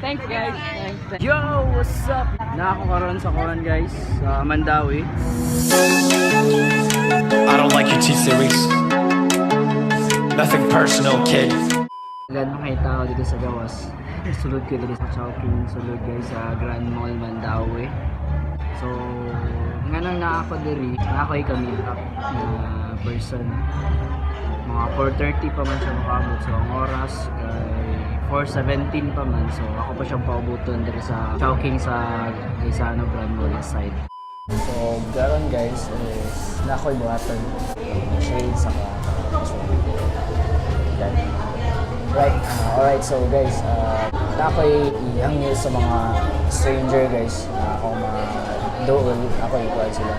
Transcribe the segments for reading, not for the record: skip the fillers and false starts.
Thanks guys. Thanks. Yo, what's up? Nakakaroon sa Kuran guys, sa Mandawi. I don't like your T-Series. Nothing personal, kid. Agad makita ako dito sa gawas. Sulod ko dito sa Chowking, sulod guys sa Grand Mall Mandawi. So, nga nang naako diri, naako ay kami na person. Mga 4:30 pa man siya makabot. So, ang oras kay 4:17 pa man. So, ako pa siyang paubuton dito sa Chowking sa Grand Mall side. So, garon guys is nako'y buhaton. Shades saka yan. Right, alright, so guys, nako'y ihangil sa mga stranger guys na ako ma-dool, ako ikuha sila.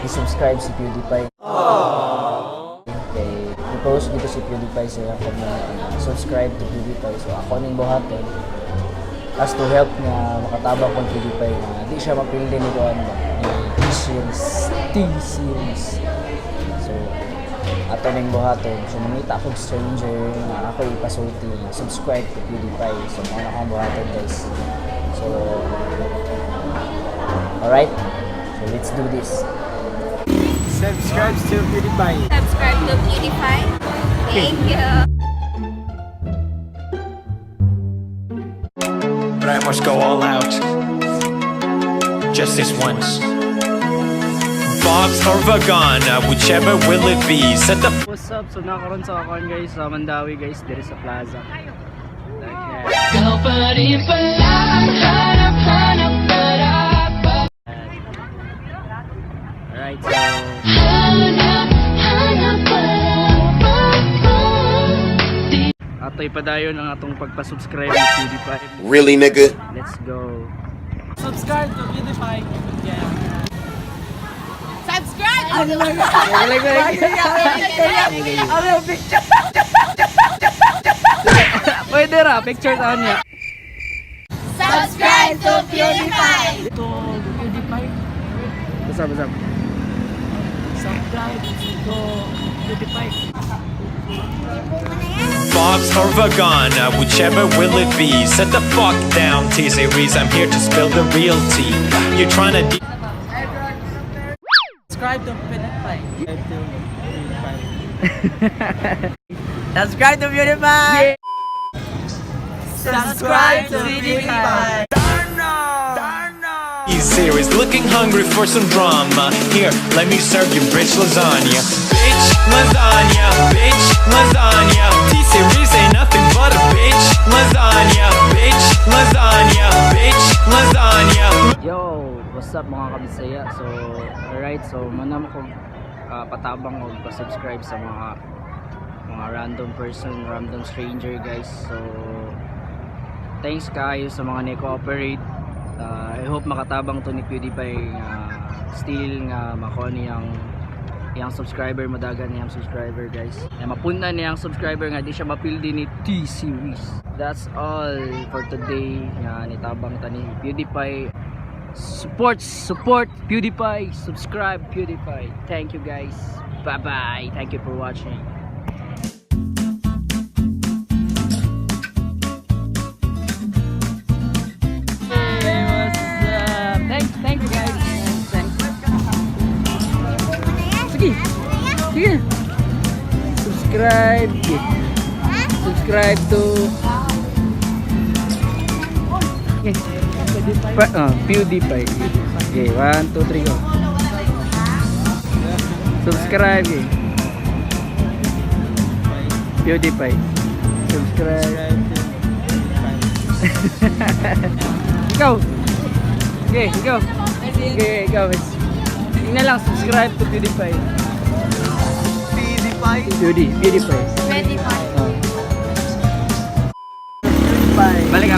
I-subscribe si PewDiePie. Okay, i-post dito si PewDiePie sa community. Subscribe to PewDiePie. So ako ning buhaton as to help nga makatabang kong PewDiePie na di siya mapilde ni Kuan ba ni T-Series. So ato ning buhaton, so mangita akong stranger na ako ipasulti na subscribe to PewDiePie. So mga akong buhaton guys. So alright, so let's do this. Subscribe to PewDiePie. Subscribe to PewDiePie. Thank you. But I must go all out. Just this once. Bob's or Vagana, whichever will it be. Set the What's up? So nakaroon sa Kuran guys, sa Mandawi guys, dito sa plaza. Alright, so ato'y padayon ang atong pagpa-subscribe ng PewDiePie. Really, nigga? Let's go. Subscribe to PewDiePie. Yeah. Subscribe! Pwede ra, picture taon niya. Subscribe to PewDiePie! To PewDiePie. Basta. Subscribe to PewDiePie. Bob's or Vagana, whichever will it be. Set the fuck down, T-Series. I'm here to spill the real tea. You're trying to Subscribe to PewDiePie. Subscribe to PewDiePie! Subscribe to PewDiePie. T-Series, looking hungry for some drama. Here, let me serve you rich lasagna. Bitch, lasagna, bitch, lasagna. T-Series ain't nothing but a bitch, lasagna. Bitch, lasagna, bitch, lasagna. Yo, what's up mga kabisaya? So, alright, so manam ko patabang o pa-subscribe sa mga random person, random stranger guys. So, thanks kayo sa mga ne-cooperate. I hope makatabang to ni PewDiePie still nga makuha niyang subscriber, madagan niyang subscriber guys. Mapuna niyang subscriber nga di siya mapildi ni T-Series. That's all for today nga nitabang tani PewDiePie. Support PewDiePie, subscribe PewDiePie. Thank you guys. Bye bye. Thank you for watching. Thanks guys. Thanks. Sige. Subscribe to PewDiePie. Okay, 1, 2, 3 go. Subscribe. PewDiePie. Subscribe. Ikaw. Okay, ikaw. Yun na lang, subscribe to PewDiePie. PewDiePie. Balik ka.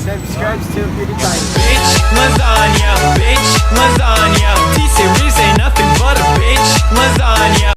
Subscribe to PewDiePie. Bitch, lasagna, bitch, lasagna. T-Series ain't nothing but a bitch, lasagna.